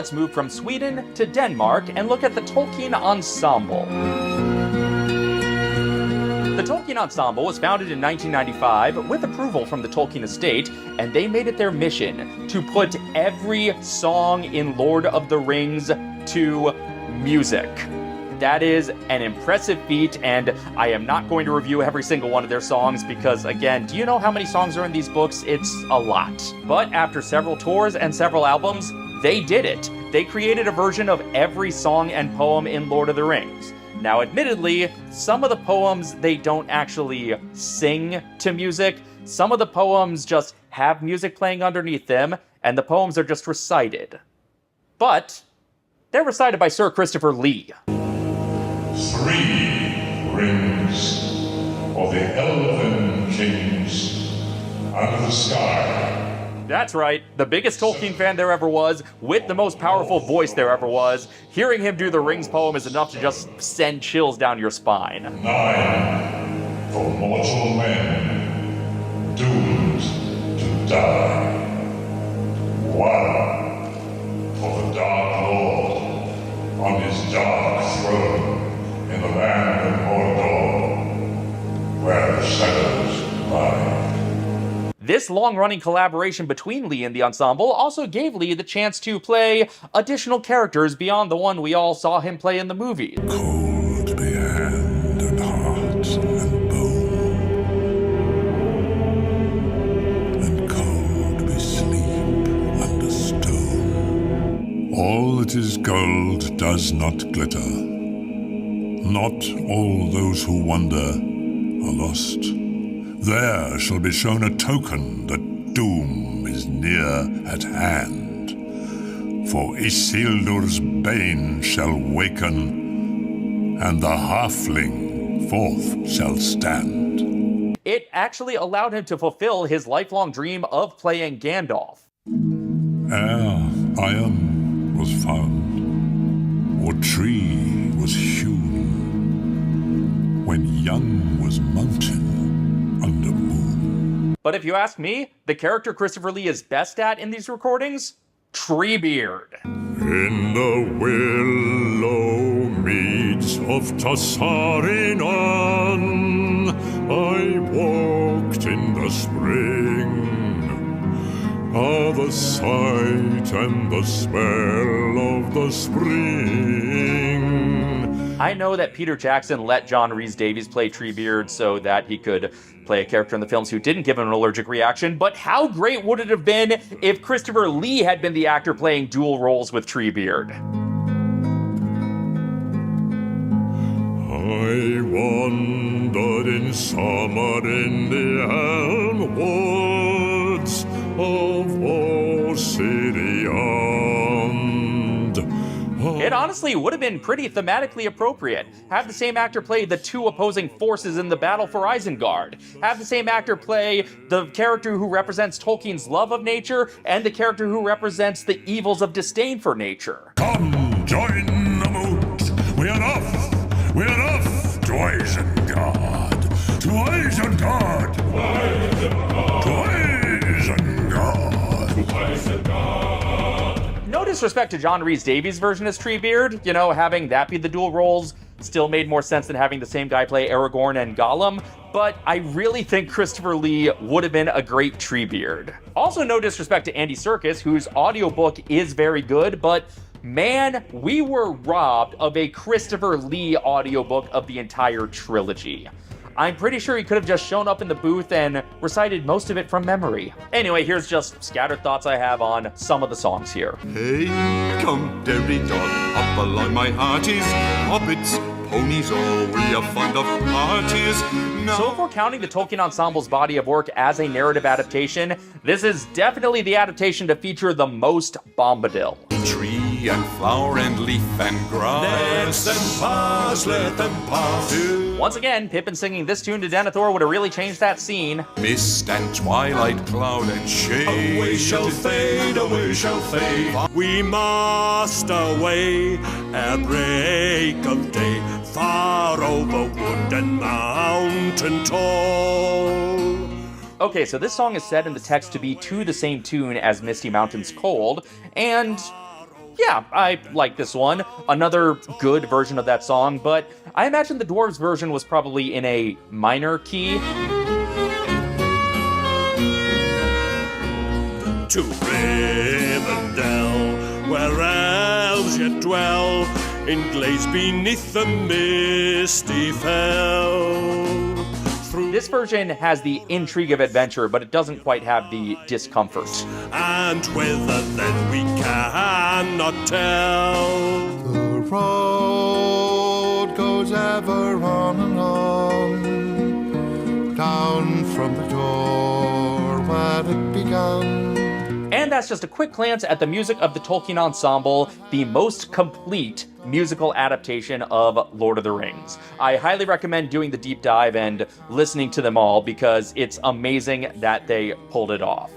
let's move from Sweden to Denmark and look at the Tolkien Ensemble. The Tolkien Ensemble was founded in 1995 with approval from the Tolkien estate, and they made it their mission to put every song in Lord of the Rings to music. That is an impressive feat, and I am not going to review every single one of their songs because, again, do you know how many songs are in these books? It's a lot. But after several tours and several albums, they did it. They created a version of every song and poem in Lord of the Rings. Now, admittedly, some of the poems, they don't actually sing to music. Some of the poems just have music playing underneath them, and the poems are just recited. But they're recited by Sir Christopher Lee. 3 rings of the elven kings under the sky. That's right, the biggest Tolkien fan there ever was, with the most powerful voice there ever was. Hearing him do the Rings poem is enough to just send chills down your spine. 9 for mortal men doomed to die. 1 for the Dark Lord on his dark throne in the land of Mordor, where the shadows lie. This long-running collaboration between Lee and the ensemble also gave Lee the chance to play additional characters beyond the one we all saw him play in the movie. Cold be hand and heart and bone, and cold be sleep under stone. All that is gold does not glitter. Not all those who wander are lost. There shall be shown a token that doom is near at hand. For Isildur's bane shall waken, and the halfling forth shall stand. It actually allowed him to fulfill his lifelong dream of playing Gandalf. Ere iron was found, or tree was hewn, when young was mountain under moon. But if you ask me, the character Christopher Lee is best at in these recordings? Treebeard. In the willow meads of Tassarinan, I walked in the spring. Ah, the sight and the smell of the spring. I know that Peter Jackson let John Rhys Davies play Treebeard so that he could play a character in the films who didn't give him an allergic reaction, but how great would it have been if Christopher Lee had been the actor playing dual roles with Treebeard? I wandered in summer in the elm woods of Ossiriand. It honestly would have been pretty thematically appropriate. Have the same actor play the two opposing forces in the battle for Isengard. Have the same actor play the character who represents Tolkien's love of nature and the character who represents the evils of disdain for nature. Come, join the moot. We're off to Isengard. To Isengard. To Isengard. No disrespect to John Rhys Davies' version as Treebeard. You know, having that be the dual roles still made more sense than having the same guy play Aragorn and Gollum, but I really think Christopher Lee would have been a great Treebeard. Also, no disrespect to Andy Serkis, whose audiobook is very good, but man, we were robbed of a Christopher Lee audiobook of the entire trilogy. I'm pretty sure he could have just shown up in the booth and recited most of it from memory. Anyway, here's just scattered thoughts I have on some of the songs here. Hey, come, Derry dog, up along my hearties, hobbits, ponies, oh, we are fond of parties. Now... So if we're counting the Tolkien Ensemble's body of work as a narrative adaptation, this is definitely the adaptation to feature the most Bombadil. Tree and flower and leaf and grass. Let them pass, let them pass. Once again, Pippin singing this tune to Denethor would have really changed that scene. Mist and twilight, cloud and shade. Away shall fade, away shall fade. We must away at break of day, far over wood and mountain tall. Okay, so this song is set in the text to be to the same tune as Misty Mountain's Cold, and Yeah, I like this one. Another good version of that song, but I imagine the dwarves version was probably in a minor key. To Rivendell, where elves yet dwell, in glades beneath the misty fell. This version has the intrigue of adventure, but it doesn't quite have the discomfort. And whither then we cannot tell. The road goes ever on and on, down from the door where it began. And that's just a quick glance at the music of the Tolkien Ensemble, the most complete musical adaptation of Lord of the Rings. I highly recommend doing the deep dive and listening to them all because it's amazing that they pulled it off.